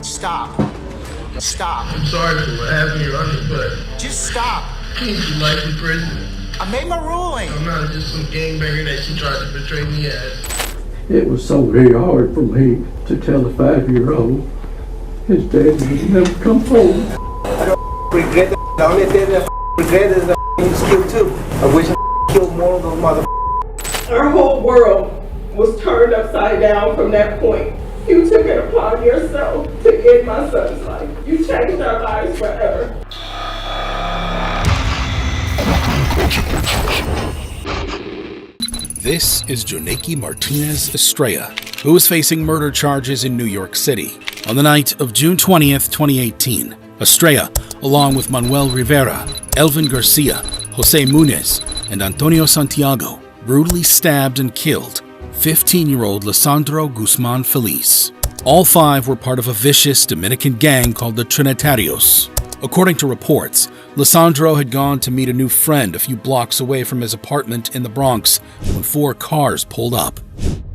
Stop. Stop. I'm sorry for what happened, Your Honor, but Just stop. you life in prison. I made my ruling. I'm not just some gangbanger that you tried to portray me as. It was so very hard for me to tell a 5-year-old his dad would never come home. I don't regret it. The only thing that I regret is that he was killed too. I wish I killed more of those motherfuckers. Our whole world was turned upside down from that point. You took it upon yourself to end my son's life. You changed our lives forever. This is Jonaki Martinez Estrella, who is facing murder charges in New York City. On the night of June 20th, 2018, Estrella, along with Manuel Rivera, Elvin Garcia, Jose Munez, and Antonio Santiago, brutally stabbed and killed 15-year-old Lisandro Guzman Feliz. All 5 were part of a vicious Dominican gang called the Trinitarios. According to reports, Lisandro had gone to meet a new friend a few blocks away from his apartment in the Bronx when 4 cars pulled up.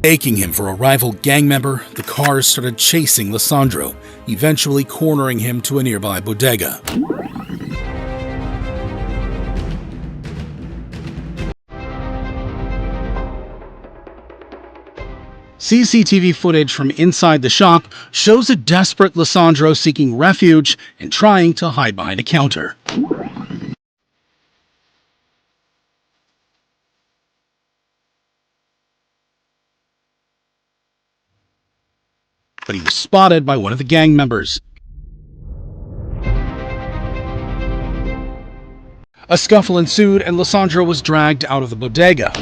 Taking him for a rival gang member, the cars started chasing Lisandro, eventually cornering him to a nearby bodega. CCTV footage from inside the shop shows a desperate Lisandro seeking refuge and trying to hide behind a counter. But he was spotted by one of the gang members. A scuffle ensued and Lisandro was dragged out of the bodega.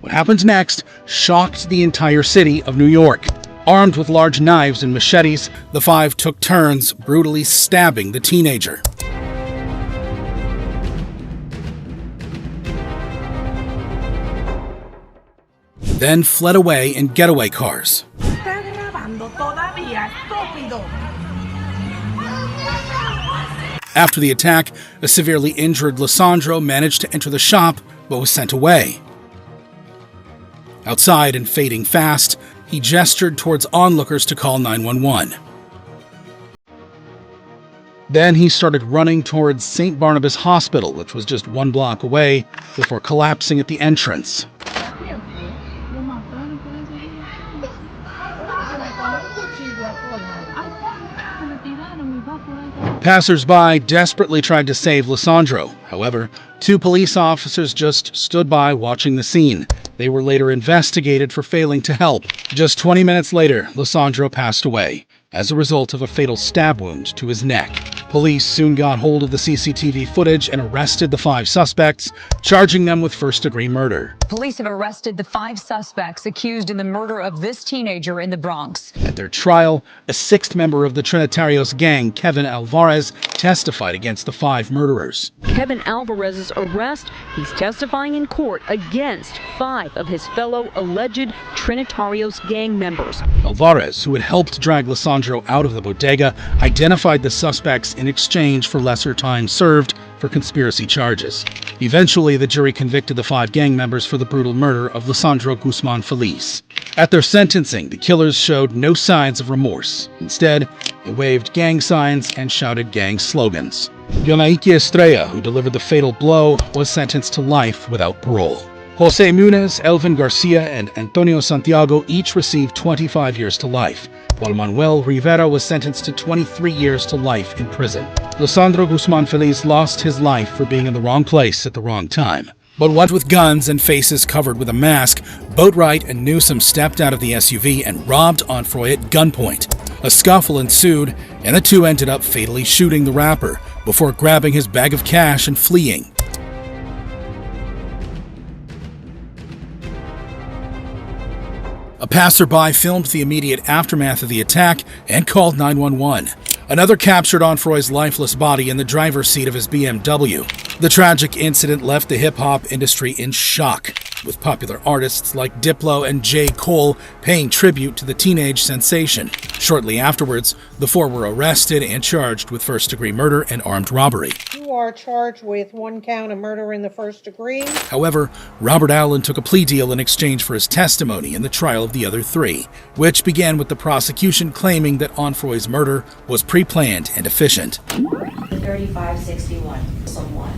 What happens next shocked the entire city of New York. Armed with large knives and machetes, the 5 took turns brutally stabbing the teenager. Then fled away in getaway cars. After the attack, a severely injured Lisandro managed to enter the shop but was sent away. Outside and fading fast, he gestured towards onlookers to call 911. Then he started running towards St. Barnabas Hospital, which was just 1 block away, before collapsing at the entrance. Passers-by desperately tried to save Lisandro. However, 2 police officers just stood by watching the scene. They were later investigated for failing to help. Just 20 minutes later, Lisandro passed away as a result of a fatal stab wound to his neck. Police soon got hold of the CCTV footage and arrested the 5 suspects, charging them with first-degree murder. Police have arrested the 5 suspects accused in the murder of this teenager in the Bronx. At their trial, a 6th member of the Trinitarios gang, Kevin Alvarez, testified against the 5 murderers. Kevin Alvarez's arrest, he's testifying in court against 5 of his fellow alleged Trinitarios gang members. Alvarez, who had helped drag Lisandro out of the bodega, identified the suspects in exchange for lesser time served for conspiracy charges. Eventually, the jury convicted the 5 gang members for the brutal murder of Lisandro Guzman Feliz. At their sentencing, the killers showed no signs of remorse. Instead, they waved gang signs and shouted gang slogans. Jonaki Estrella, who delivered the fatal blow, was sentenced to life without parole. Jose Munez, Elvin Garcia, and Antonio Santiago each received 25 years to life, while Manuel Rivera was sentenced to 23 years to life in prison. Lisandro Guzman Feliz lost his life for being in the wrong place at the wrong time. But what with guns and faces covered with a mask, Boatwright and Newsom stepped out of the SUV and robbed Onfroy at gunpoint. A scuffle ensued, and the 2 ended up fatally shooting the rapper before grabbing his bag of cash and fleeing. A passerby filmed the immediate aftermath of the attack and called 911. Another captured Onfroy's lifeless body in the driver's seat of his BMW. The tragic incident left the hip-hop industry in shock, with popular artists like Diplo and J. Cole paying tribute to the teenage sensation. Shortly afterwards, the four were arrested and charged with first-degree murder and armed robbery. You are charged with 1 count of murder in the first degree. However, Robert Allen took a plea deal in exchange for his testimony in the trial of the other 3, which began with the prosecution claiming that Onfroy's murder was pre-planned and efficient. 3561, someone,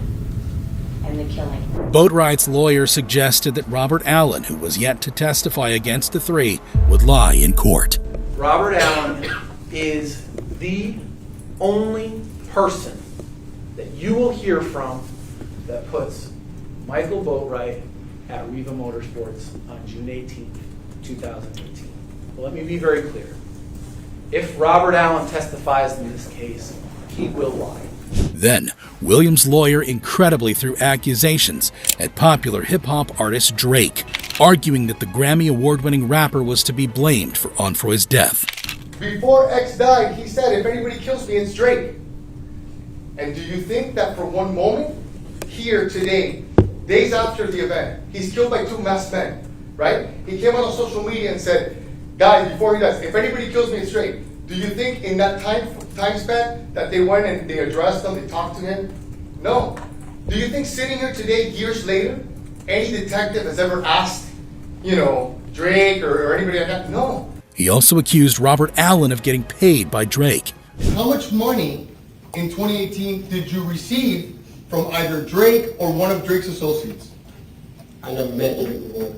and the killing. Boatwright's lawyer suggested that Robert Allen, who was yet to testify against the 3, would lie in court. Robert Allen is the only person that you will hear from that puts Michael Boatwright at Riva Motorsports on June 18th, 2018. Well, let me be very clear. If Robert Allen testifies in this case, he will lie. Then, Williams' lawyer incredibly threw accusations at popular hip-hop artist Drake, arguing that the Grammy Award-winning rapper was to be blamed for Onfroy's death. Before X died, he said, if anybody kills me, it's Drake. And do you think that for one moment, here today, days after the event, he's killed by 2 masked men, right? He came out on social media and said, guys, before he dies, if anybody kills me, it's Drake. Do you think in that time span that they went and they addressed him, they talked to him? No. Do you think sitting here today, years later, any detective has ever asked, Drake or anybody like that? No. He also accused Robert Allen of getting paid by Drake. How much money in 2018 did you receive from either Drake or one of Drake's associates? I never met Drake before.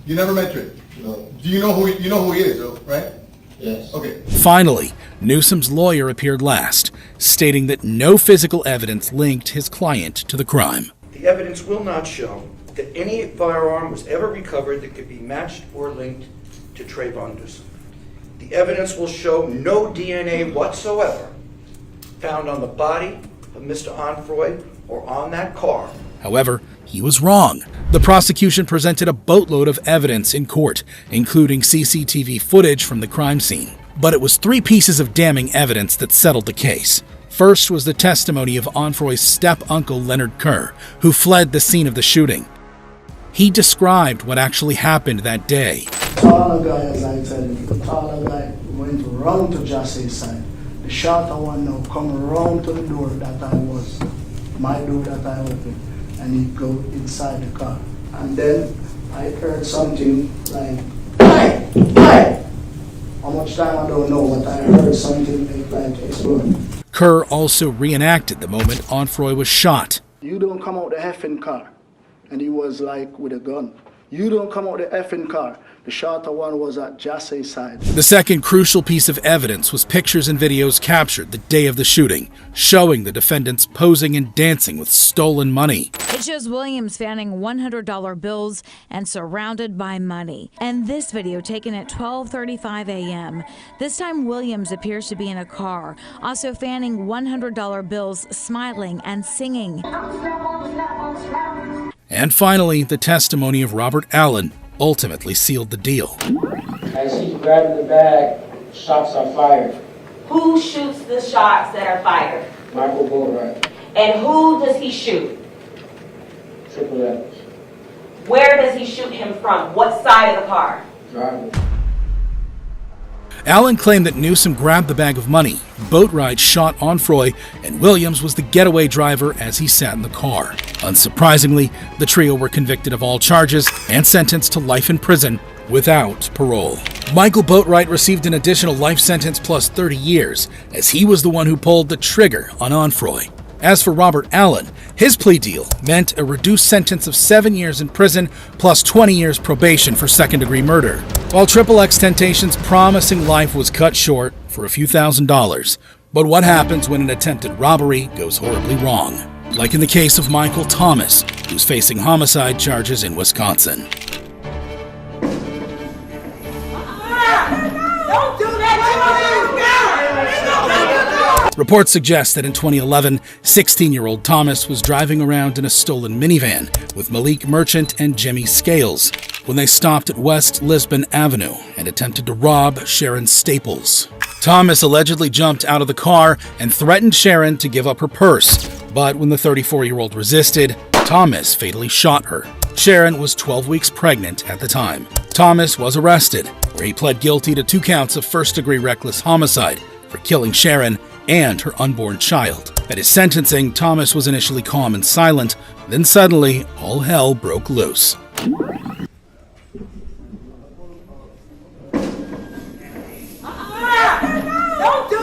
You never met Drake? No. Do you know who he is, though, right? Yes. Okay. Finally, Newsom's lawyer appeared last, stating that no physical evidence linked his client to the crime. The evidence will not show that any firearm was ever recovered that could be matched or linked to Trayvon Newsom. The evidence will show no DNA whatsoever found on the body of Mr. Onfroy or on that car. However, he was wrong. The prosecution presented a boatload of evidence in court, including CCTV footage from the crime scene. But it was 3 pieces of damning evidence that settled the case. First was the testimony of Onfroy's step-uncle Leonard Kerr, who fled the scene of the shooting. He described what actually happened that day. Taller guy, as I tell you, the taller guy went round to Jassay's side. The shorter one now come around to the door that I was, my door that I opened, and he go inside the car. And then I heard something like, "Hey! Hey!" How much time I don't know, but I heard something like explode. Kerr also reenacted the moment Onfroy was shot. You don't come out the effing car. And he was like with a gun. You don't come out the effing car. The shorter one was at Jassay's side. The second crucial piece of evidence was pictures and videos captured the day of the shooting, showing the defendants posing and dancing with stolen money. It shows Williams fanning $100 bills and surrounded by money. And this video taken at 12:35 a.m. This time Williams appears to be in a car, also fanning $100 bills, smiling and singing. And finally, the testimony of Robert Allen ultimately sealed the deal. As he's grabbing the bag, shots are fired. Who shoots the shots that are fired? Michael Boatwright. And who does he shoot? Triple X. Where does he shoot him from? What side of the car? Driving. Allen claimed that Newsom grabbed the bag of money, Boatwright shot Onfroy, and Williams was the getaway driver as he sat in the car. Unsurprisingly, the trio were convicted of all charges and sentenced to life in prison without parole. Michael Boatwright received an additional life sentence plus 30 years, as he was the one who pulled the trigger on Onfroy. As for Robert Allen, his plea deal meant a reduced sentence of 7 years in prison plus 20 years probation for second-degree murder, while Triple X Tentation's promising life was cut short for a few $1,000s. But what happens when an attempted robbery goes horribly wrong? Like in the case of Michael Thomas, who's facing homicide charges in Wisconsin. Reports suggest that in 2011, 16-year-old Thomas was driving around in a stolen minivan with Malik Merchant and Jimmy Scales when they stopped at West Lisbon Avenue and attempted to rob Sharon Staples. Thomas allegedly jumped out of the car and threatened Sharon to give up her purse, but when the 34-year-old resisted, Thomas fatally shot her. Sharon was 12 weeks pregnant at the time. Thomas was arrested, where he pled guilty to 2 counts of first-degree reckless homicide for killing Sharon and her unborn child. At his sentencing, Thomas was initially calm and silent, then suddenly, all hell broke loose. Don't do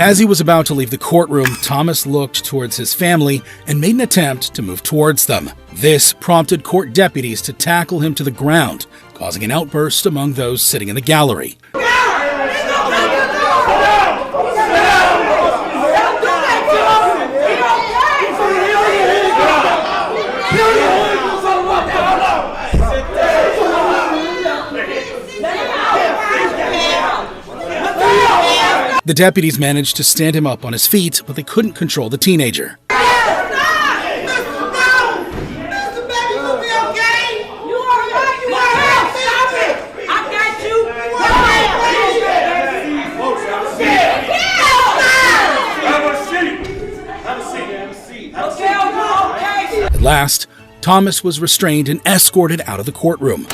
As he was about to leave the courtroom, Thomas looked towards his family and made an attempt to move towards them. This prompted court deputies to tackle him to the ground, causing an outburst among those sitting in the gallery. The deputies managed to stand him up on his feet, but they couldn't control the teenager. At last, Thomas was restrained and escorted out of the courtroom.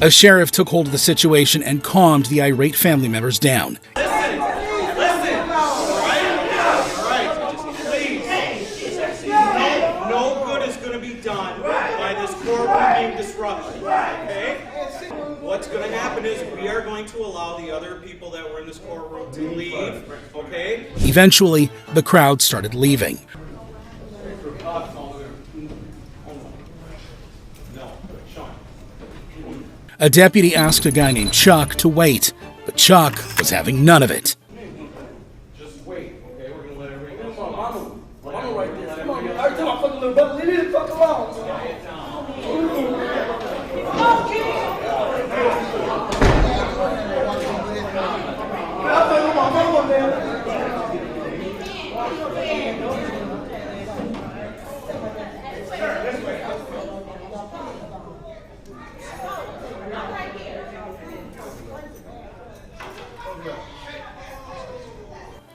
A sheriff took hold of the situation and calmed the irate family members down. No good is going to be done by this courtroom being disrupted. Okay? What's going to happen is we are going to allow the other people that were in this courtroom to leave. Okay? Eventually, the crowd started leaving. A deputy asked a guy named Chuck to wait, but Chuck was having none of it. Just wait, okay? We're going to let everybody go. Mama right there. Come on, every time I fuck a little brother, leave me the fuck alone.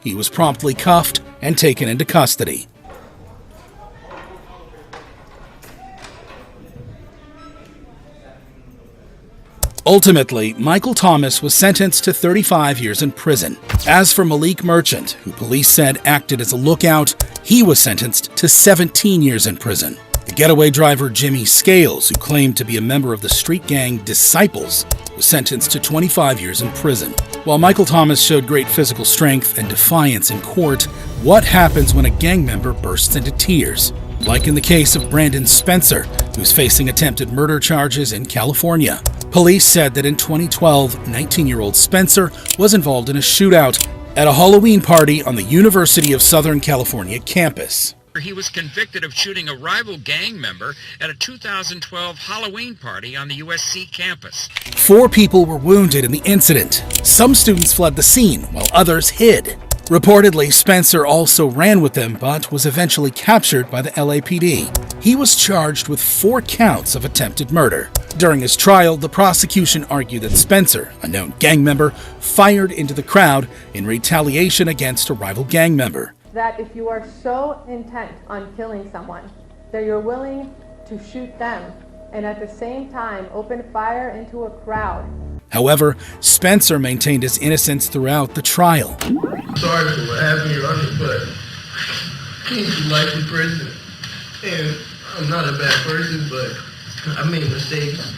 He was promptly cuffed and taken into custody. Ultimately, Michael Thomas was sentenced to 35 years in prison. As for Malik Merchant, who police said acted as a lookout, he was sentenced to 17 years in prison. The getaway driver Jimmy Scales, who claimed to be a member of the street gang Disciples, was sentenced to 25 years in prison. While Michael Thomas showed great physical strength and defiance in court, what happens when a gang member bursts into tears? Like in the case of Brandon Spencer, who's facing attempted murder charges in California. Police said that in 2012, 19-year-old Spencer was involved in a shootout at a Halloween party on the University of Southern California campus. He was convicted of shooting a rival gang member at a 2012 Halloween party on the USC campus. 4 people were wounded in the incident. Some students fled the scene, while others hid. Reportedly, Spencer also ran with them, but was eventually captured by the LAPD. He was charged with 4 counts of attempted murder. During his trial, the prosecution argued that Spencer, a known gang member, fired into the crowd in retaliation against a rival gang member. That if you are so intent on killing someone that you're willing to shoot them and at the same time open fire into a crowd. However, Spencer maintained his innocence throughout the trial. Sorry for what happened, Your Honor, but I came to life in prison. And I'm not a bad person, but I made mistakes.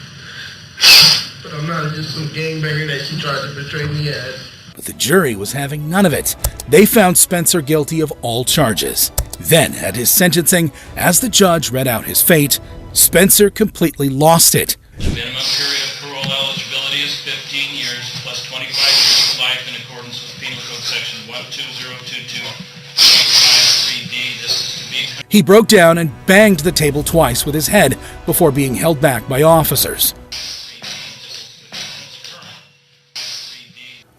But I'm not just some gangbanger that she tried to portray me as. But the jury was having none of it. They found Spencer guilty of all charges. Then, at his sentencing, as the judge read out his fate, Spencer completely lost it. The minimum period of parole eligibility is 15 years plus 25 years of life in accordance with Penal Code Section 12022, 3D. This is to be... He broke down and banged the table twice with his head before being held back by officers.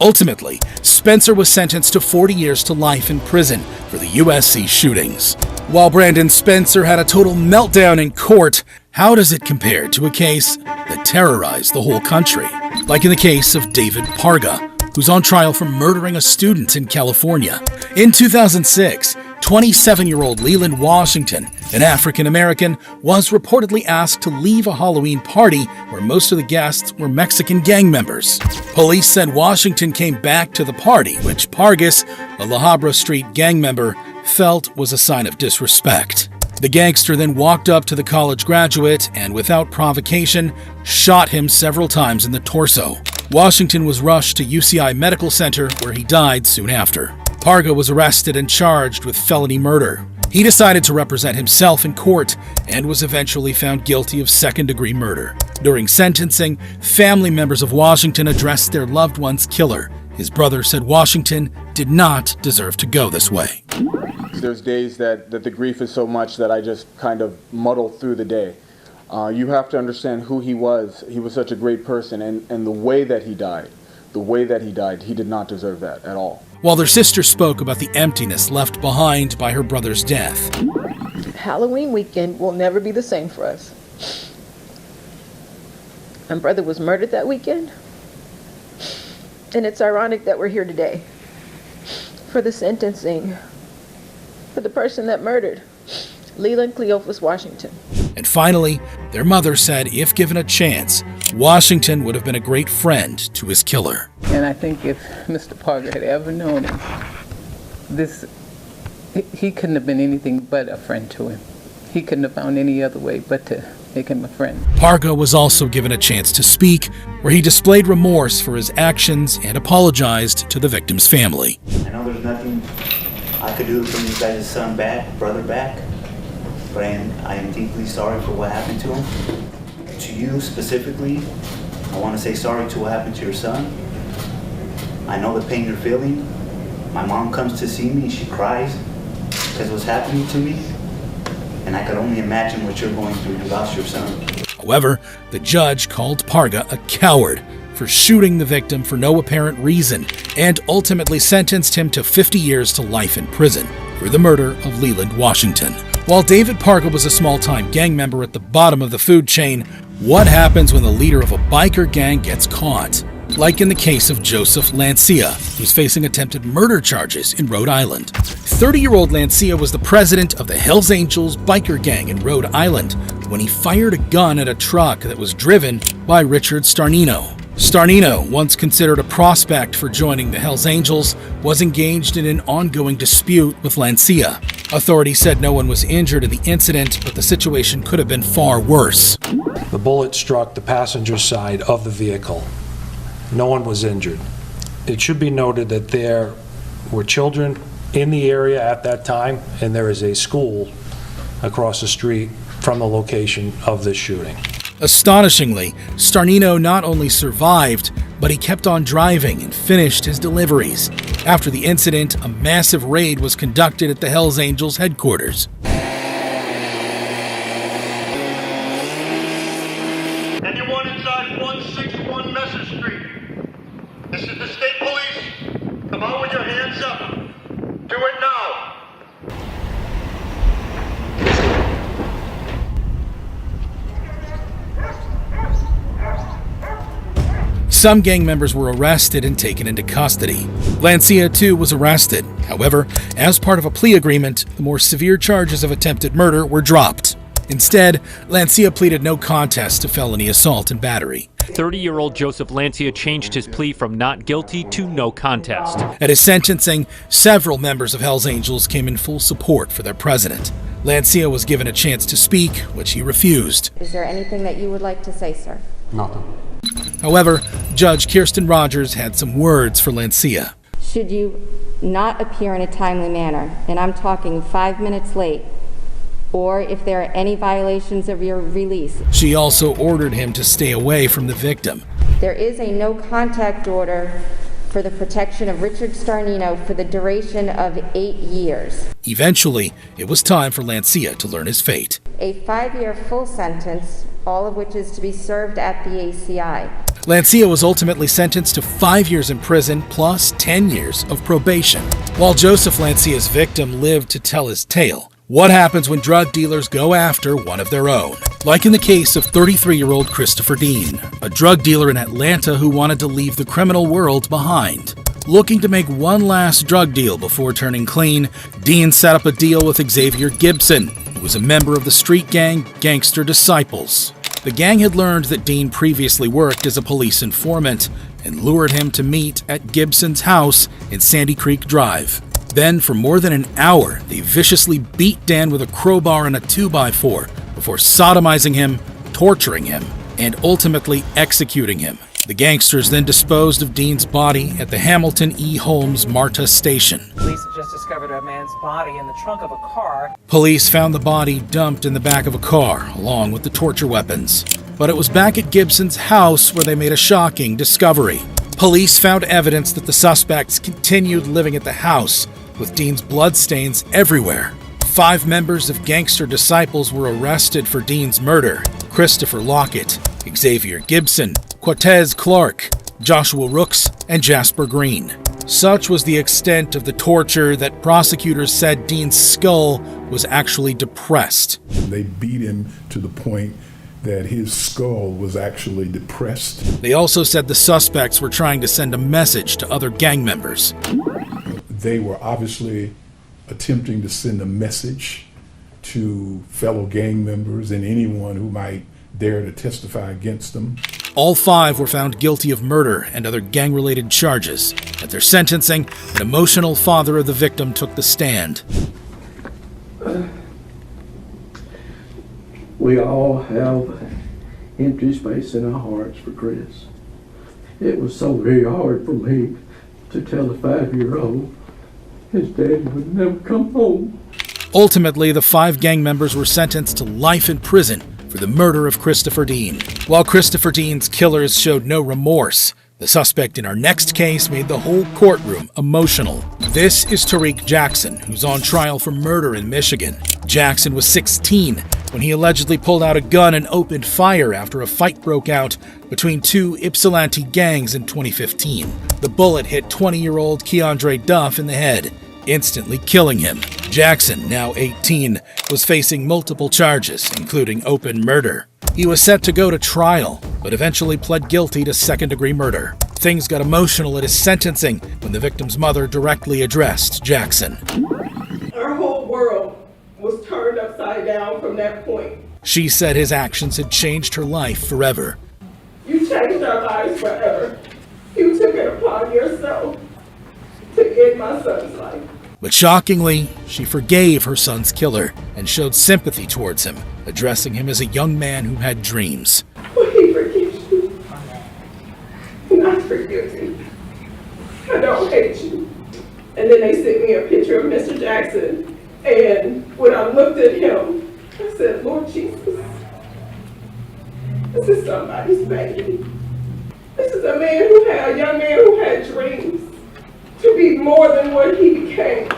Ultimately, Spencer was sentenced to 40 years to life in prison for the USC shootings. While Brandon Spencer had a total meltdown in court, how does it compare to a case that terrorized the whole country? Like in the case of David Parga, who's on trial for murdering a student in California. In 2006, 27-year-old Leland Washington, an African-American, was reportedly asked to leave a Halloween party where most of the guests were Mexican gang members. Police said Washington came back to the party, which Pargas, a La Habra Street gang member, felt was a sign of disrespect. The gangster then walked up to the college graduate and, without provocation, shot him several times in the torso. Washington was rushed to UCI Medical Center, where he died soon after. Parga was arrested and charged with felony murder. He decided to represent himself in court and was eventually found guilty of second-degree murder. During sentencing, family members of Washington addressed their loved one's killer. His brother said Washington did not deserve to go this way. There's days that the grief is so much that I just kind of muddle through the day. You have to understand who he was. He was such a great person, and the way that he died, he did not deserve that at all. While their sister spoke about the emptiness left behind by her brother's death. Halloween weekend will never be the same for us. My brother was murdered that weekend, and it's ironic that we're here today for the sentencing for the person that murdered Leland Cleophas Washington. And finally, their mother said if given a chance, Washington would have been a great friend to his killer. And I think if Mr. Parga had ever known him, he couldn't have been anything but a friend to him. He couldn't have found any other way but to make him a friend. Parga was also given a chance to speak, where he displayed remorse for his actions and apologized to the victim's family. I know there's nothing I could do to bring you guys' brother back, but I am deeply sorry for what happened to him. To you specifically, I want to say sorry to what happened to your son. I know the pain you're feeling. My mom comes to see me, she cries because of what's happening to me, and I could only imagine what you're going through. You lost your son. However, the judge called Parga a coward for shooting the victim for no apparent reason and ultimately sentenced him to 50 years to life in prison for the murder of Leland Washington. While David Parga was a small-time gang member at the bottom of the food chain, what happens when the leader of a biker gang gets caught? Like in the case of Joseph Lancia, who's facing attempted murder charges in Rhode Island. 30-year-old Lancia was the president of the Hells Angels biker gang in Rhode Island when he fired a gun at a truck that was driven by Richard Starnino. Starnino, once considered a prospect for joining the Hells Angels, was engaged in an ongoing dispute with Lancia. Authorities said no one was injured in the incident, but the situation could have been far worse. The bullet struck the passenger side of the vehicle. No one was injured. It should be noted that there were children in the area at that time, and there is a school across the street from the location of this shooting. Astonishingly, Starnino not only survived, but he kept on driving and finished his deliveries. After the incident, a massive raid was conducted at the Hells Angels headquarters. Anyone inside 161 Messer Street? This is the state police. Come on with your hands up. Do it now. Some gang members were arrested and taken into custody. Lancia, too, was arrested. However, as part of a plea agreement, the more severe charges of attempted murder were dropped. Instead, Lancia pleaded no contest to felony assault and battery. 30-year-old Joseph Lancia changed his plea from not guilty to no contest. At his sentencing, several members of Hells Angels came in full support for their president. Lancia was given a chance to speak, which he refused. Is there anything that you would like to say, sir? Nothing. However, Judge Kirsten Rogers had some words for Lancia. Should you not appear in a timely manner, and I'm talking 5 minutes late, or if there are any violations of your release. She also ordered him to stay away from the victim. There is a no contact order for the protection of Richard Starnino for the duration of 8 years. Eventually, it was time for Lancia to learn his fate. A 5-year full sentence, all of which is to be served at the ACI. Lancia was ultimately sentenced to 5 years in prison plus 10 years of probation. While Joseph Lancia's victim lived to tell his tale, what happens when drug dealers go after one of their own? Like in the case of 33-year-old Christopher Dean, a drug dealer in Atlanta who wanted to leave the criminal world behind. Looking to make one last drug deal before turning clean, Dean set up a deal with Xavier Gibson, who was a member of the street gang Gangster Disciples. The gang had learned that Dean previously worked as a police informant and lured him to meet at Gibson's house in Sandy Creek Drive. Then, for more than an hour, they viciously beat Dan with a crowbar and a 2x4 before sodomizing him, torturing him, and ultimately executing him. The gangsters then disposed of Dean's body at the Hamilton E. Holmes MARTA station. Police have just discovered a man's body in the trunk of a car. Police found the body dumped in the back of a car, along with the torture weapons. But it was back at Gibson's house where they made a shocking discovery. Police found evidence that the suspects continued living at the house, with Dean's bloodstains everywhere. 5 members of Gangster Disciples were arrested for Dean's murder: Christopher Lockett, Xavier Gibson, Cortez Clark, Joshua Rooks, and Jasper Green. Such was the extent of the torture that prosecutors said Dean's skull was actually depressed. They beat him to the point that his skull was actually depressed. They also said the suspects were trying to send a message to other gang members. They were obviously attempting to send a message to fellow gang members and anyone who might dare to testify against them. All 5 were found guilty of murder and other gang-related charges. At their sentencing, an emotional father of the victim took the stand. We all have empty space in our hearts for Chris. It was so very hard for me to tell a 5-year-old his daddy would never come home. Ultimately, the 5 gang members were sentenced to life in prison for the murder of Christopher Dean. While Christopher Dean's killers showed no remorse, the suspect in our next case made the whole courtroom emotional. This is Tariq Jackson, who's on trial for murder in Michigan. Jackson was 16 when he allegedly pulled out a gun and opened fire after a fight broke out between 2 Ypsilanti gangs in 2015. The bullet hit 20-year-old Keandre Duff in the head, instantly killing him. Jackson, now 18, was facing multiple charges, including open murder. He was set to go to trial, but eventually pled guilty to second-degree murder. Things got emotional at his sentencing when the victim's mother directly addressed Jackson. Our whole world was turned upside down from that point. She said his actions had changed her life forever. You changed our lives forever. You took it upon yourself to end my son's life. But shockingly, she forgave her son's killer and showed sympathy towards him, addressing him as a young man who had dreams. Well, he forgives you. And I forgive you. I don't hate you. And then they sent me a picture of Mr. Jackson. And when I looked at him, I said, Lord Jesus, this is somebody's baby. This is a young man who had dreams to be more than what he became.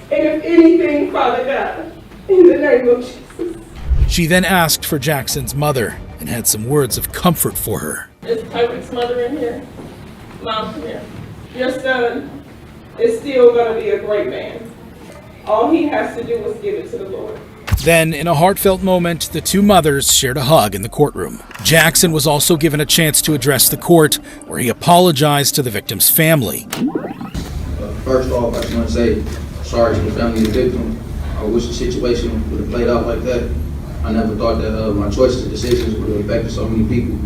And if anything, Father God, in the name of Jesus. She then asked for Jackson's mother and had some words of comfort for her. Is Tyrik's mother in here? Mom, come here. Your son is still going to be a great man. All he has to do is give it to the Lord. Then, in a heartfelt moment, the 2 mothers shared a hug in the courtroom. Jackson was also given a chance to address the court, where he apologized to the victim's family. First off, I just want to say sorry to the family of the victim. I wish the situation would have played out like that. I never thought that my choices and decisions would have affected so many people.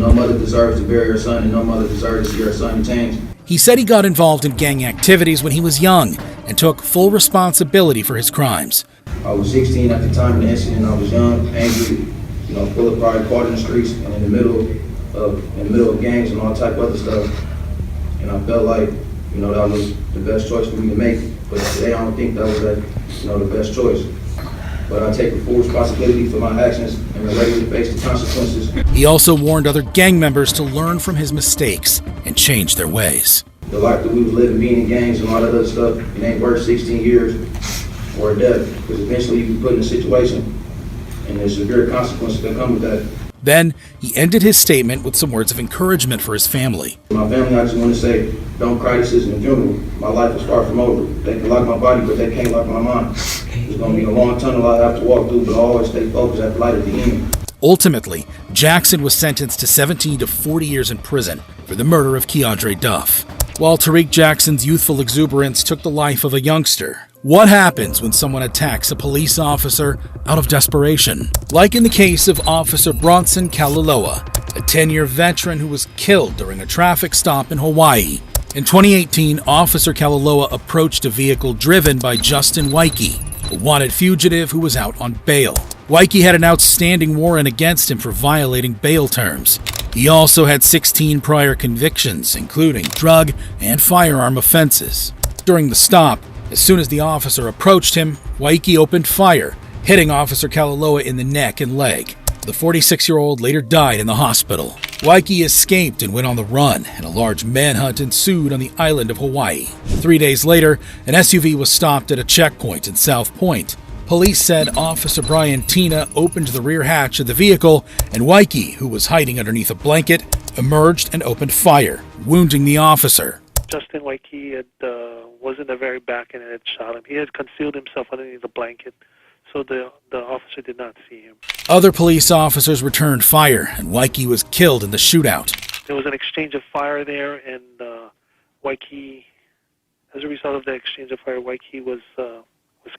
No mother deserves to bury her son, and no mother deserves to see her son change. He said he got involved in gang activities when he was young and took full responsibility for his crimes. I was 16 at the time of the incident. I was young, angry, full of pride, caught in the streets and in the middle of gangs and all type of other stuff. And I felt like, that was the best choice for me to make. But today I don't think that was the best choice. But I take the full responsibility for my actions and am ready to face the consequences. He also warned other gang members to learn from his mistakes and change their ways. The life that we was living, being in gangs and all that other stuff, it ain't worth 16 years or death, because eventually you can be put in a situation and there's severe consequences that come with that. Then, he ended his statement with some words of encouragement for his family. My family, I just want to say, don't cry, this isn't a funeral. My life is far from over. They can lock my body, but they can't lock my mind. It's going to be a long tunnel I have to walk through, but I'll always stay focused at the light at the end. Ultimately, Jackson was sentenced to 17 to 40 years in prison for the murder of Keandre Duff. While Tariq Jackson's youthful exuberance took the life of a youngster, what happens when someone attacks a police officer out of desperation? Like in the case of Officer Bronson Kalaloa, a 10-year veteran who was killed during a traffic stop in Hawaii. In 2018, Officer Kalaloa approached a vehicle driven by Justin Waike, a wanted fugitive who was out on bail. Waike had an outstanding warrant against him for violating bail terms. He also had 16 prior convictions, including drug and firearm offenses. During the stop, as soon as the officer approached him, Waike opened fire, hitting Officer Kalaloa in the neck and leg. The 46-year-old later died in the hospital. Waike escaped and went on the run, and a large manhunt ensued on the island of Hawaii. 3 days later, an SUV was stopped at a checkpoint in South Point. Police said Officer Brian Tina opened the rear hatch of the vehicle, and Waike, who was hiding underneath a blanket, emerged and opened fire, wounding the officer. Justin Waike was in the very back and had shot him. He had concealed himself underneath the blanket, so the officer did not see him. Other police officers returned fire, and Waike was killed in the shootout. There was an exchange of fire there, and Waike, as a result of the exchange of fire, Waike was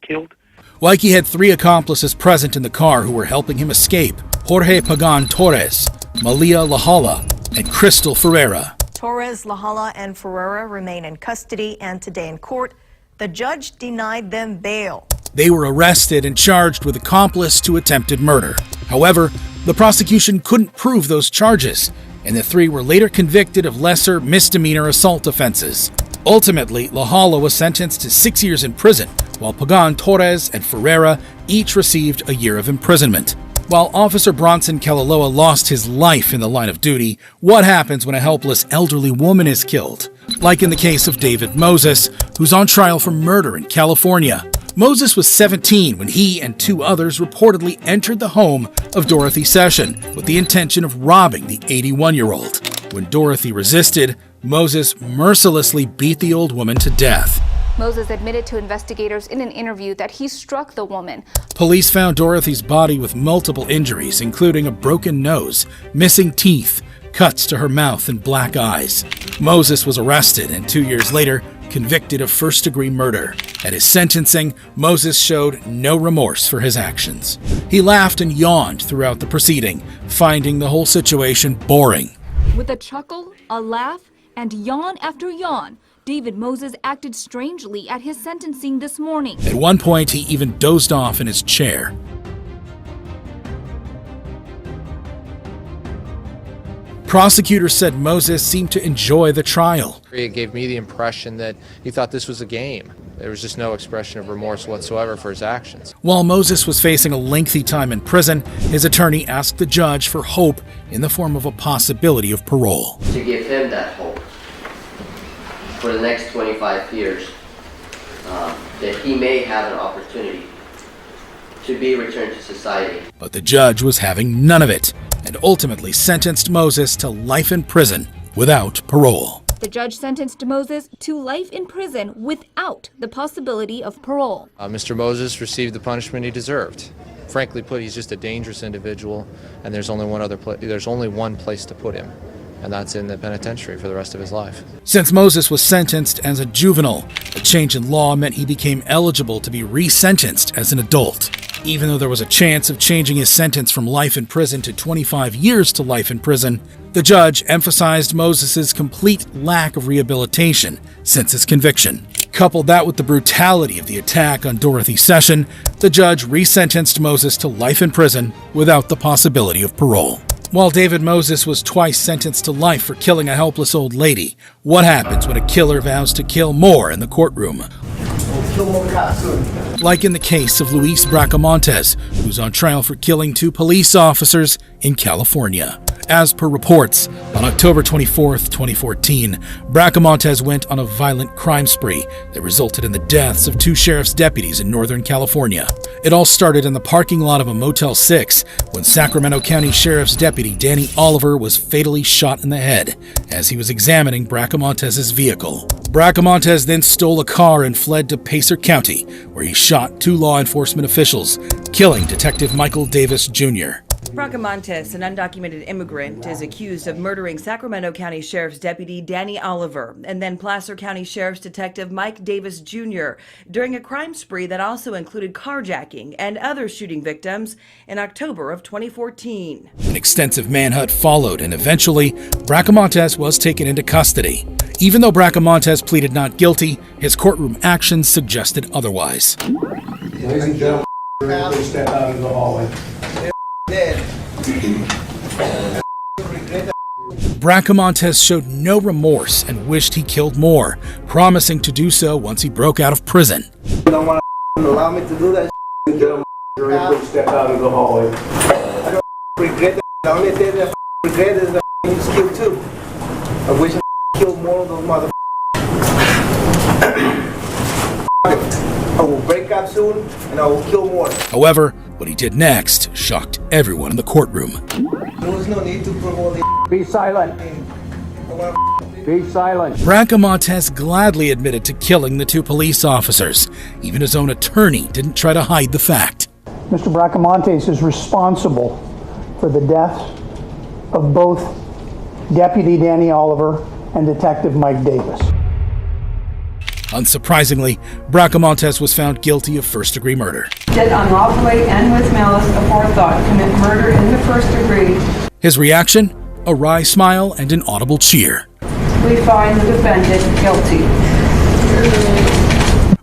killed. Waike had 3 accomplices present in the car who were helping him escape: Jorge Pagan Torres, Malia Lahala, and Crystal Ferreira. Torres, Lahala, and Ferreira remain in custody, and today in court, the judge denied them bail. They were arrested and charged with accomplice to attempted murder. However, the prosecution couldn't prove those charges, and the 3 were later convicted of lesser misdemeanor assault offenses. Ultimately, Lahala was sentenced to 6 years in prison, while Pagan Torres and Ferreira each received a year of imprisonment. While Officer Bronson Kalaloa lost his life in the line of duty, what happens when a helpless elderly woman is killed? Like in the case of David Moses, who's on trial for murder in California. Moses was 17 when he and 2 others reportedly entered the home of Dorothy Session with the intention of robbing the 81-year-old. When Dorothy resisted, Moses mercilessly beat the old woman to death. Moses admitted to investigators in an interview that he struck the woman. Police found Dorothy's body with multiple injuries, including a broken nose, missing teeth, cuts to her mouth, and black eyes. Moses was arrested and 2 years later convicted of first-degree murder. At his sentencing, Moses showed no remorse for his actions. He laughed and yawned throughout the proceeding, finding the whole situation boring. With a chuckle, a laugh, and yawn after yawn, David Moses acted strangely at his sentencing this morning. At one point, he even dozed off in his chair. Prosecutors said Moses seemed to enjoy the trial. It gave me the impression that he thought this was a game. There was just no expression of remorse whatsoever for his actions. While Moses was facing a lengthy time in prison, his attorney asked the judge for hope in the form of a possibility of parole. To give him that hope for the next 25 years, that he may have an opportunity to be returned to society. But the judge was having none of it, and ultimately sentenced Moses to life in prison without parole. The judge sentenced Moses to life in prison without the possibility of parole. Mr. Moses received the punishment he deserved. Frankly put, he's just a dangerous individual, and there's only one place to put him, and that's in the penitentiary for the rest of his life. Since Moses was sentenced as a juvenile, a change in law meant he became eligible to be resentenced as an adult. Even though there was a chance of changing his sentence from life in prison to 25 years to life in prison, the judge emphasized Moses's complete lack of rehabilitation since his conviction. Couple that with the brutality of the attack on Dorothy Session, the judge resentenced Moses to life in prison without the possibility of parole. While David Moses was twice sentenced to life for killing a helpless old lady, what happens when a killer vows to kill more in the courtroom? Like in the case of Luis Bracamontes, who's on trial for killing 2 police officers in California. As per reports, On October 24, 2014, Bracamontes went on a violent crime spree that resulted in the deaths of 2 sheriff's deputies in Northern California. It all started in the parking lot of a Motel 6 when Sacramento County Sheriff's Deputy Danny Oliver was fatally shot in the head as he was examining Bracamontes' vehicle. Bracamontes then stole a car and fled to Pacer County, where he shot 2 law enforcement officials, killing Detective Michael Davis Jr. Bracamontes, an undocumented immigrant, is accused of murdering Sacramento County Sheriff's Deputy Danny Oliver and then Placer County Sheriff's Detective Mike Davis Jr. during a crime spree that also included carjacking and other shooting victims in October of 2014. An extensive manhunt followed, and eventually, Bracamontes was taken into custody. Even though Bracamontes pleaded not guilty, his courtroom actions suggested otherwise. Ladies and gentlemen, please step out of the hallway. Bracamontes showed no remorse and wished he killed more, promising to do so once he broke out of prison. You don't want to allow me to do that. Ladies and gentlemen, please step out of the hallway. I don't regret that. The only thing that I regret is that I was killed too. I wish I killed more of those motherfuckers. I will break up soon and I will kill more. However, what he did next shocked everyone in the courtroom. There was no need to promote the. Be silent. Be silent. Bracamontes gladly admitted to killing the 2 police officers. Even his own attorney didn't try to hide the fact. Mr. Bracamontes is responsible for the deaths of both Deputy Danny Oliver and Detective Mike Davis. Unsurprisingly, Bracamontes was found guilty of first-degree murder. Did unlawfully and with malice aforethought commit murder in the first degree. His reaction? A wry smile and an audible cheer. We find the defendant guilty.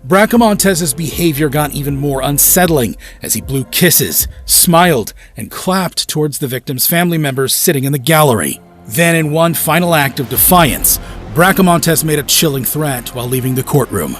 Bracamontes' behavior got even more unsettling as he blew kisses, smiled, and clapped towards the victim's family members sitting in the gallery. Then, in one final act of defiance, Bracamontes made a chilling threat while leaving the courtroom.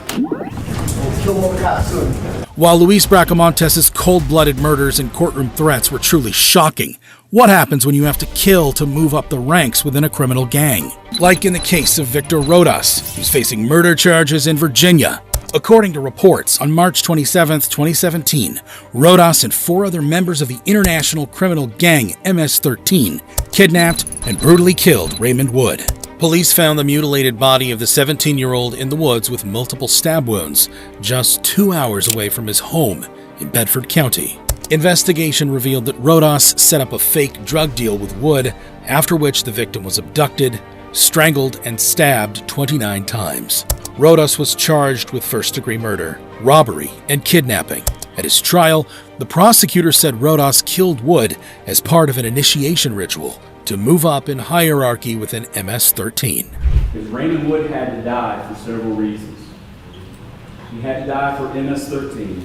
While Luis Bracamontes' cold-blooded murders and courtroom threats were truly shocking, what happens when you have to kill to move up the ranks within a criminal gang? Like in the case of Victor Rodas, who's facing murder charges in Virginia. According to reports, on March 27, 2017, Rodas and 4 other members of the international criminal gang MS-13 kidnapped and brutally killed Raymond Wood. Police found the mutilated body of the 17-year-old in the woods with multiple stab wounds, just 2 hours away from his home in Bedford County. Investigation revealed that Rodas set up a fake drug deal with Wood, after which the victim was abducted, strangled, and stabbed 29 times. Rodas was charged with first-degree murder, robbery, and kidnapping. At his trial, the prosecutor said Rodas killed Wood as part of an initiation ritual to move up in hierarchy within MS-13. Because Raymond Wood had to die for several reasons. He had to die for MS-13.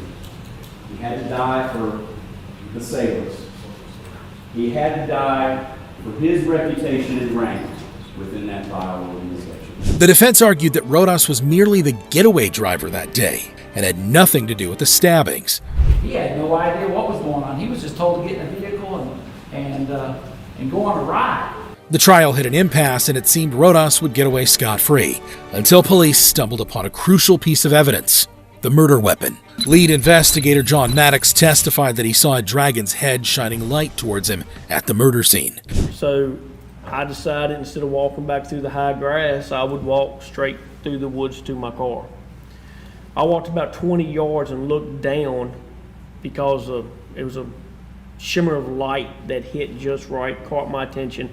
He had to die for the sailors. He had to die for his reputation and rank within that vile organization. The defense argued that Rodas was merely the getaway driver that day and had nothing to do with the stabbings. He had no idea what was going on. He was just told to get in a vehicle and go on a ride. The trial hit an impasse, and it seemed Rodas would get away scot-free until police stumbled upon a crucial piece of evidence: the murder weapon. Lead investigator John Maddox testified that he saw a dragon's head shining light towards him at the murder scene. So I decided instead of walking back through the high grass, I would walk straight through the woods to my car. I walked about 20 yards and looked down because it was a shimmer of light that hit just right, caught my attention.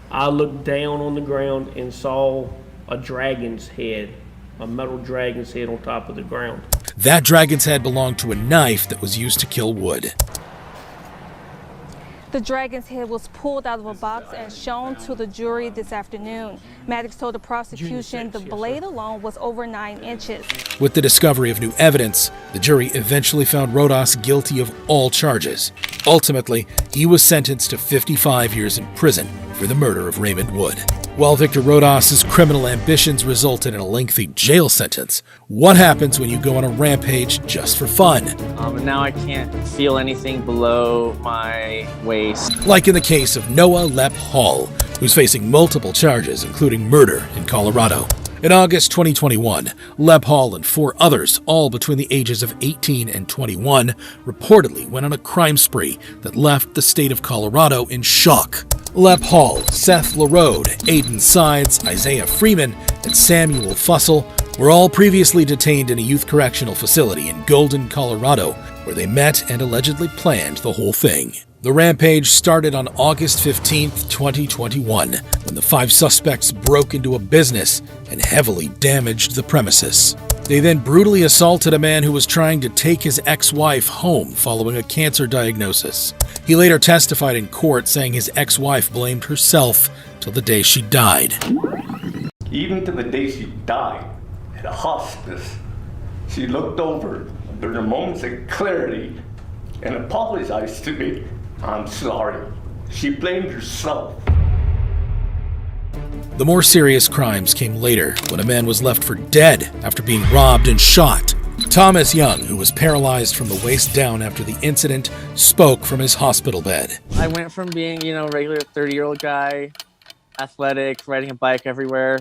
I looked down on the ground and saw a dragon's head, a metal dragon's head on top of the ground. That dragon's head belonged to a knife that was used to kill Wood. The dragon's head was pulled out of a box and shown to the jury this afternoon. Maddox told the prosecution the blade alone was over 9 inches. With the discovery of new evidence, the jury eventually found Rodas guilty of all charges. Ultimately, he was sentenced to 55 years in prison for the murder of Raymond Wood. While Victor Rodas's criminal ambitions resulted in a lengthy jail sentence, what happens when you go on a rampage just for fun? And now I can't feel anything below my waist. Like in the case of Noah Lep Hall, who's facing multiple charges, including murder in Colorado. In August 2021, Lep Hall and 4 others, all between the ages of 18 and 21, reportedly went on a crime spree that left the state of Colorado in shock. Lep Hall, Seth LaRode, Aiden Sides, Isaiah Freeman, and Samuel Fussell were all previously detained in a youth correctional facility in Golden, Colorado, where they met and allegedly planned the whole thing. The rampage started on August 15, 2021, when the 5 suspects broke into a business and heavily damaged the premises. They then brutally assaulted a man who was trying to take his ex-wife home following a cancer diagnosis. He later testified in court saying his ex-wife blamed herself till the day she died. Even to the day she died at a hospice, she looked over during moments of clarity and apologized to me. I'm sorry. She blamed herself. The more serious crimes came later, when a man was left for dead after being robbed and shot. Thomas Young, who was paralyzed from the waist down after the incident, spoke from his hospital bed. I went from being, regular 30-year-old guy, athletic, riding a bike everywhere,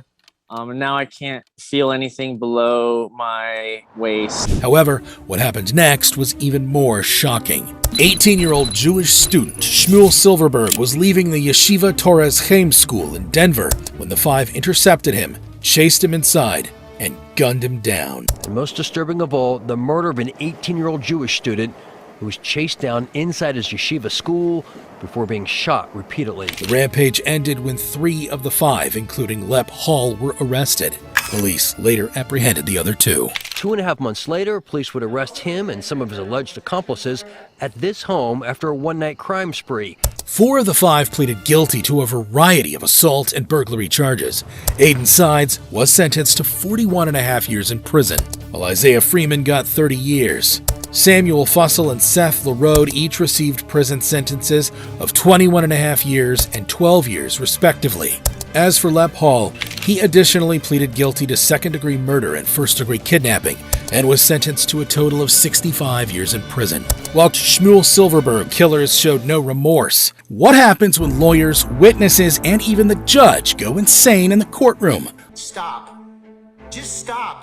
and now I can't feel anything below my waist. However, what happened next was even more shocking. 18-year-old Jewish student Shmuel Silverberg was leaving the Yeshiva Torres Chaim school in Denver when the 5 intercepted him, chased him inside, and gunned him down. And most disturbing of all, the murder of an 18-year-old Jewish student who was chased down inside his yeshiva school before being shot repeatedly. The rampage ended when 3 of the 5, including Lep Hall, were arrested. Police later apprehended the other 2. 2.5 months later, police would arrest him and some of his alleged accomplices at this home after a one-night crime spree. 4 of the 5 pleaded guilty to a variety of assault and burglary charges. Aiden Sides was sentenced to 41.5 years in prison, while Isaiah Freeman got 30 years. Samuel Fussell and Seth LaRode each received prison sentences of 21.5 years and 12 years, respectively. As for Lep Hall, he additionally pleaded guilty to second-degree murder and first-degree kidnapping and was sentenced to a total of 65 years in prison. While Shmuel Silverberg killers showed no remorse, what happens when lawyers, witnesses, and even the judge go insane in the courtroom? Stop. Just stop.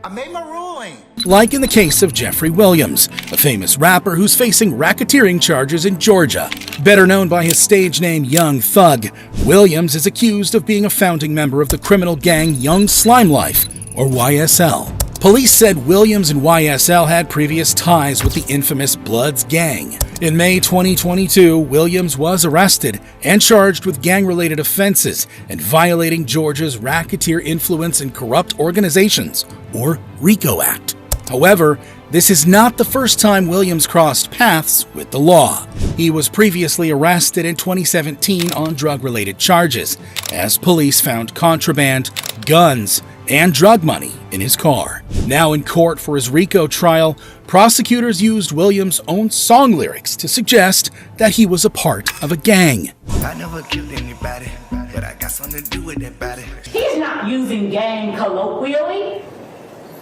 I made my ruling. Like in the case of Jeffrey Williams, a famous rapper who's facing racketeering charges in Georgia. Better known by his stage name Young Thug, Williams is accused of being a founding member of the criminal gang Young Slime Life, or YSL. Police said Williams and YSL had previous ties with the infamous Bloods gang. In May 2022, Williams was arrested and charged with gang-related offenses and violating Georgia's Racketeer Influence and Corrupt Organizations, or RICO Act. However, this is not the first time Williams crossed paths with the law. He was previously arrested in 2017 on drug-related charges, as police found contraband, guns, and drug money in his car. Now in court for his RICO trial, prosecutors used Williams' own song lyrics to suggest that he was a part of a gang. I never killed anybody, but I got something to do with that body. He's not using gang colloquially.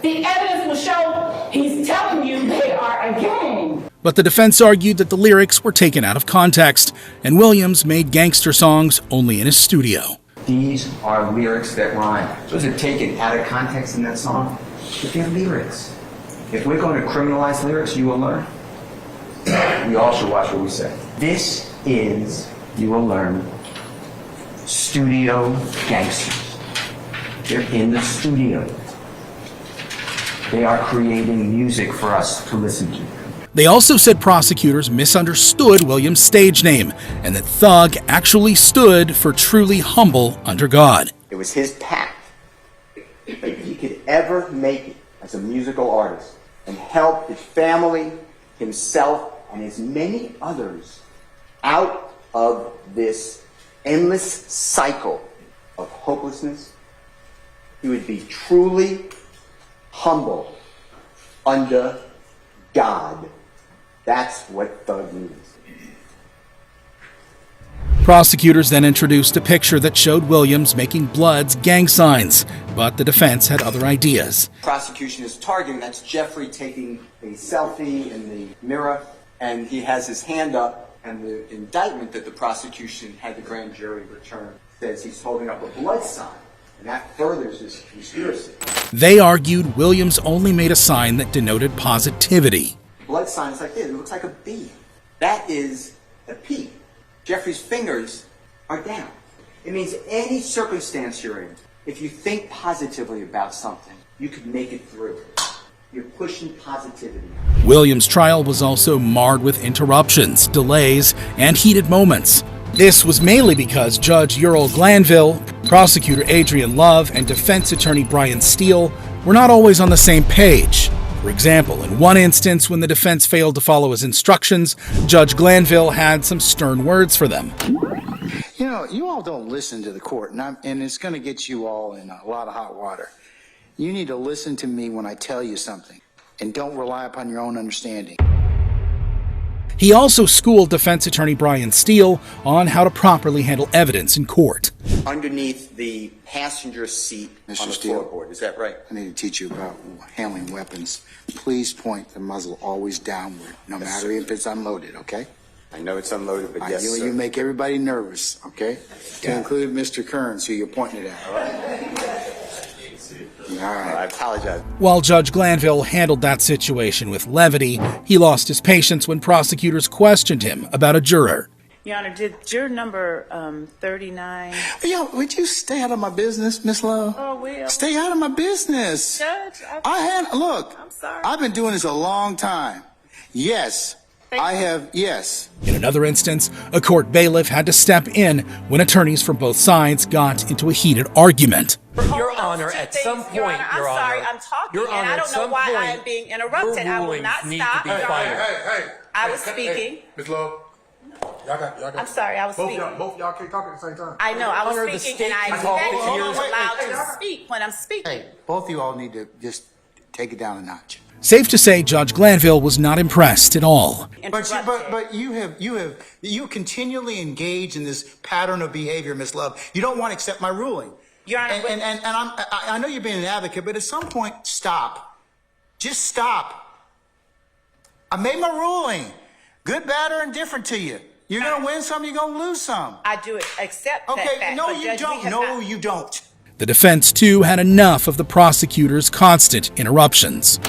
The evidence will show he's telling you they are a gang. But the defense argued that the lyrics were taken out of context, and Williams made gangster songs only in his studio. These are lyrics that rhyme. Those are taken out of context in that song, but they're lyrics. If we're going to criminalize lyrics, you will learn. We all should watch what we say. This is, you will learn, studio gangsters. They're in the studio. They are creating music for us to listen to. They also said prosecutors misunderstood Williams' stage name and that Thug actually stood for truly humble under God. It was his path that he could ever make it as a musical artist and help his family, himself, and as many others out of this endless cycle of hopelessness. He would be truly humble under God. That's what Thug means. Prosecutors then introduced a picture that showed Williams making Blood's gang signs, but the defense had other ideas. Prosecution is targeting, that's Jeffrey taking a selfie in the mirror, and he has his hand up, and the indictment that the prosecution had the grand jury return says he's holding up a blood sign, and that furthers this conspiracy. They argued Williams only made a sign that denoted positivity. Blood sign is like this, it looks like a B. That is a P. Jeffrey's fingers are down. It means any circumstance you're in, if you think positively about something, you could make it through. You're pushing positivity. Williams' trial was also marred with interruptions, delays, and heated moments. This was mainly because Judge Ural Glanville, prosecutor Adrian Love, and defense attorney Brian Steele were not always on the same page. For example, in one instance, when the defense failed to follow his instructions, Judge Glanville had some stern words for them. You know, you all don't listen to the court, and it's going to get you all in a lot of hot water. You need to listen to me when I tell you something, and don't rely upon your own understanding. He also schooled defense attorney Brian Steele on how to properly handle evidence in court. Underneath the passenger seat on the floorboard, is that right? I need to teach you about handling weapons. Please point the muzzle always downward, no matter if it's unloaded, okay? I know it's unloaded, but yes, sir. You make everybody nervous, okay? To include Mr. Kearns, who you're pointing it at. All right. All right. I apologize. While Judge Glanville handled that situation with levity, he lost his patience when prosecutors questioned him about a juror. Your Honor, did juror number 39... Yo, would you stay out of my business, Miss Love? Oh, well. Stay out of my business. Judge, look, I'm sorry. I've been doing this a long time. Yes, I have, yes. In another instance, a court bailiff had to step in when attorneys from both sides got into a heated argument. Your Honor, at some point, Your Honor, I'm sorry, I'm talking, Your Honor, and I don't know why I am being interrupted. I will not stop. Hey. I was speaking. Miss Love. Y'all got. I'm sorry, I was speaking. Both y'all can't talk at the same time. I know, I was speaking, and I expect you to be allowed to speak when I'm speaking. Hey, both of you all need to just take it down a notch. Safe to say, Judge Glanville was not impressed at all. But you continually engage in this pattern of behavior, Miss Love. You don't want to accept my ruling. Your Honor, and I know you're being an advocate, but at some point, stop. Just stop. I made my ruling. Good, bad, or indifferent to you. You're going to win some, you're going to lose some. I do accept that fact. No, you don't. No, you don't. The defense, too, had enough of the prosecutor's constant interruptions.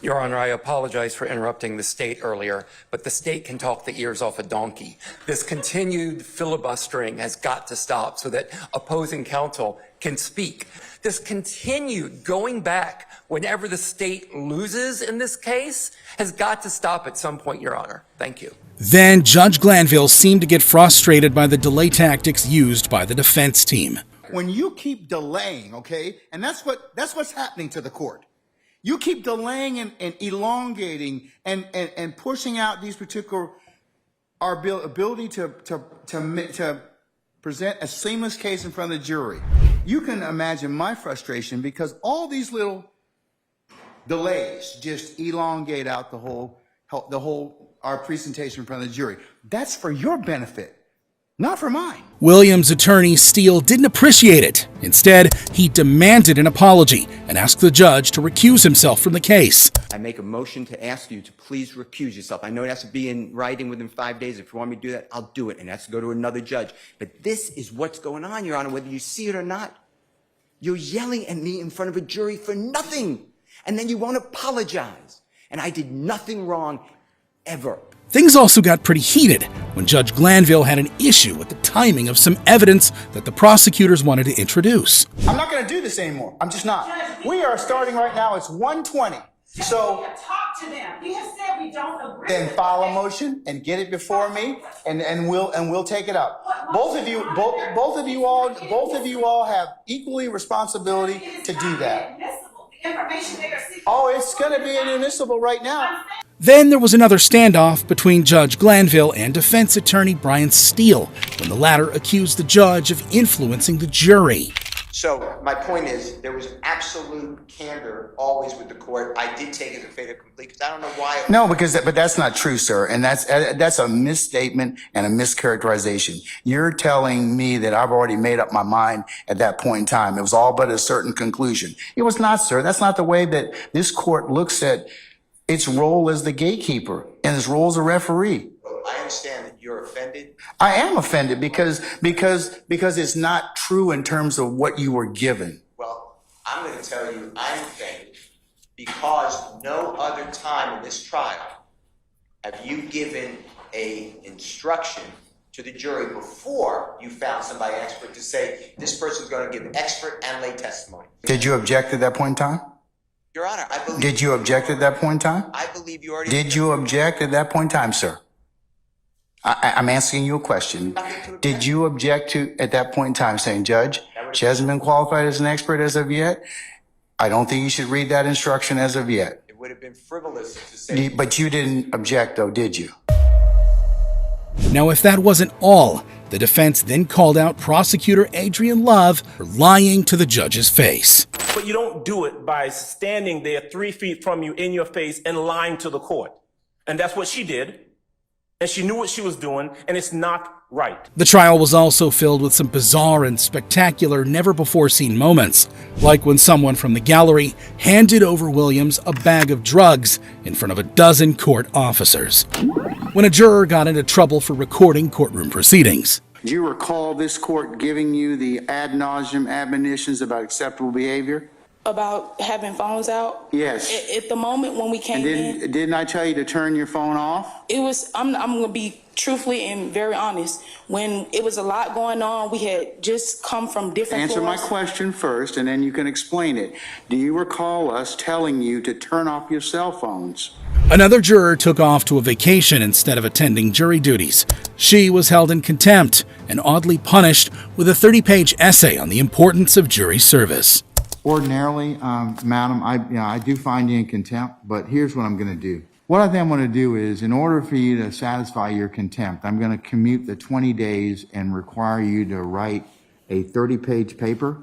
Your Honor, I apologize for interrupting the state earlier, but the state can talk the ears off a donkey. This continued filibustering has got to stop so that opposing counsel can speak. This continued going back whenever the state loses in this case has got to stop at some point, Your Honor. Thank you. Then Judge Glanville seemed to get frustrated by the delay tactics used by the defense team. When you keep delaying, okay, and that's what's happening to the court. You keep delaying and elongating and pushing out these particular our ability to present a seamless case in front of the jury. You can imagine my frustration because all these little delays just elongate out the whole our presentation in front of the jury. That's for your benefit, not for mine. Williams' attorney Steele didn't appreciate it. Instead, he demanded an apology and asked the judge to recuse himself from the case. I make a motion to ask you to please recuse yourself. I know it has to be in writing within 5 days. If you want me to do that, I'll do it, and that's to go to another judge. But this is what's going on, Your Honor, whether you see it or not. You're yelling at me in front of a jury for nothing, and then you won't apologize. And I did nothing wrong, ever. Things also got pretty heated when Judge Glanville had an issue with the timing of some evidence that the prosecutors wanted to introduce. I'm not going to do this anymore. I'm just not. We are starting right now. It's 1:20. So we have talked to them. We have said we don't agree. Then file a motion and get it before me, and we'll take it up. Both of you all have equally responsibility to do that. Oh, it's going to be inadmissible right now. Then there was another standoff between Judge Glanville and defense attorney Brian Steele when the latter accused the judge of influencing the jury. So my point is, there was absolute candor always with the court. I did take it as a fait accompli because I don't know why. No, but that's not true, sir. And that's a misstatement and a mischaracterization. You're telling me that I've already made up my mind at that point in time. It was all but a certain conclusion. It was not, sir. That's not the way that this court looks at its role as the gatekeeper and its role as a referee. I understand that you're offended. I am offended because it's not true in terms of what you were given. Well, I'm going to tell you I'm offended because no other time in this trial have you given a instruction to the jury before you found somebody expert to say this person's going to give expert and lay testimony. Did you object at that point in time? Your Honor, I believe. Did you object at that point in time? I believe you already. Did you object at that point in time, sir? I'm asking you a question. Did you object to at that point in time saying, Judge, she hasn't been qualified as an expert as of yet? I don't think you should read that instruction as of yet. It would have been frivolous to say. But you didn't object, though, did you? Now, if that wasn't all, the defense then called out prosecutor Adrian Love for lying to the judge's face. But you don't do it by standing there 3 feet from you in your face and lying to the court. And that's what she did. And she knew what she was doing, and it's not right. The trial was also filled with some bizarre and spectacular, never-before-seen moments, like when someone from the gallery handed over Williams a bag of drugs in front of a dozen court officers. When a juror got into trouble for recording courtroom proceedings. Do you recall this court giving you the ad nauseum admonitions about acceptable behavior? About having phones out? Yes. At the moment when we came in. Didn't I tell you to turn your phone off? It was, I'm going to be truthfully and very honest. When it was a lot going on, we had just come from different Answer floors. my question first, and then you can explain it. Do you recall us telling you to turn off your cell phones? Another juror took off to a vacation instead of attending jury duties. She was held in contempt and oddly punished with a 30-page essay on the importance of jury service. Ordinarily, madam, I do find you in contempt, but here's what I'm going to do. What I think I'm going to do is, in order for you to satisfy your contempt, I'm going to commute the 20 days and require you to write a 30-page paper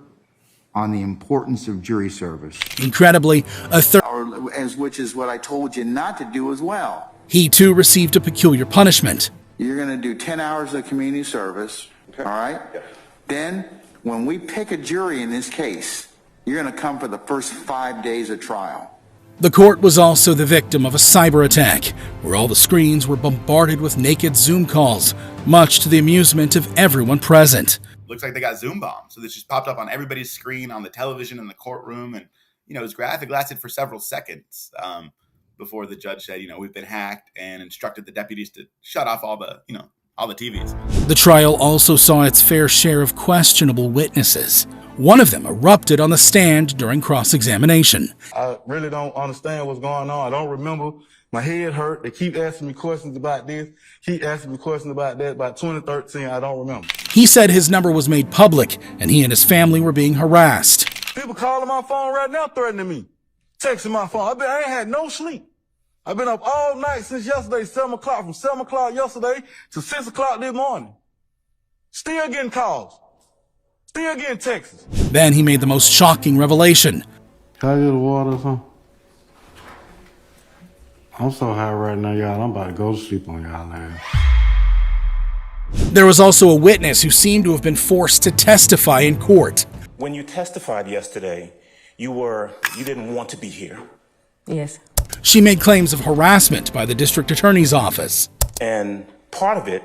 on the importance of jury service. Incredibly, which is what I told you not to do as well. He too received a peculiar punishment. You're going to do 10 hours of community service, all right? Yeah. Then, when we pick a jury in this case, you're going to come for the first 5 days of trial. The court was also the victim of a cyber attack, where all the screens were bombarded with naked Zoom calls, much to the amusement of everyone present. Looks like they got Zoom bombed. So this just popped up on everybody's screen, on the television in the courtroom. And, you know, it was graphic, lasted for several seconds before the judge said, you know, we've been hacked, and instructed the deputies to shut off all the, you know, all the TVs. The trial also saw its fair share of questionable witnesses. One of them erupted on the stand during cross-examination. I really don't understand what's going on. I don't remember. My head hurt. They keep asking me questions about this, keep asking me questions about that. About 2013, I don't remember. He said his number was made public, and he and his family were being harassed. People calling my phone right now threatening me, texting my phone. I ain't had no sleep. I've been up all night since yesterday, 7 o'clock, from 7 o'clock yesterday to 6 o'clock this morning. Still getting calls. Still getting texts. Then he made the most shocking revelation. Can I get a water or something? I'm so high right now, y'all. I'm about to go to sleep on y'all now. There was also a witness who seemed to have been forced to testify in court. When you testified yesterday, you didn't want to be here. Yes. She made claims of harassment by the district attorney's office. And part of it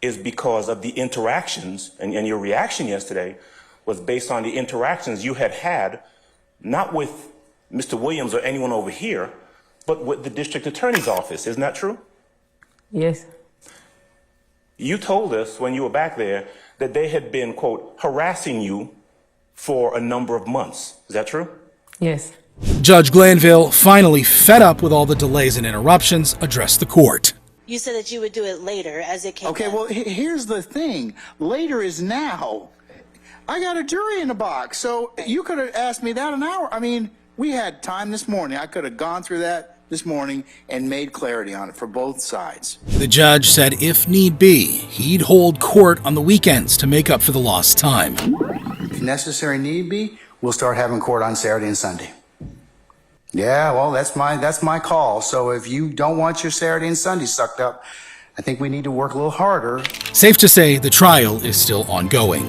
is because of the interactions, and your reaction yesterday was based on the interactions you had, not with Mr. Williams or anyone over here, but with the district attorney's office. Isn't that true? Yes. You told us when you were back there that they had been, quote, harassing you for a number of months. Is that true? Yes. Judge Glanville, finally fed up with all the delays and interruptions, addressed the court. You said that you would do it later as it came Okay, well, here's the thing. Later is now. I got a jury in the box, so you could have asked me that an hour. I mean, we had time this morning. I could have gone through that this morning and made clarity on it for both sides. The judge said if need be, he'd hold court on the weekends to make up for the lost time. if necessary need be, we'll start having court on Saturday and Sunday. Yeah, well, that's my call. So if you don't want your Saturday and Sunday sucked up, I think we need to work a little harder. Safe to say the trial is still ongoing.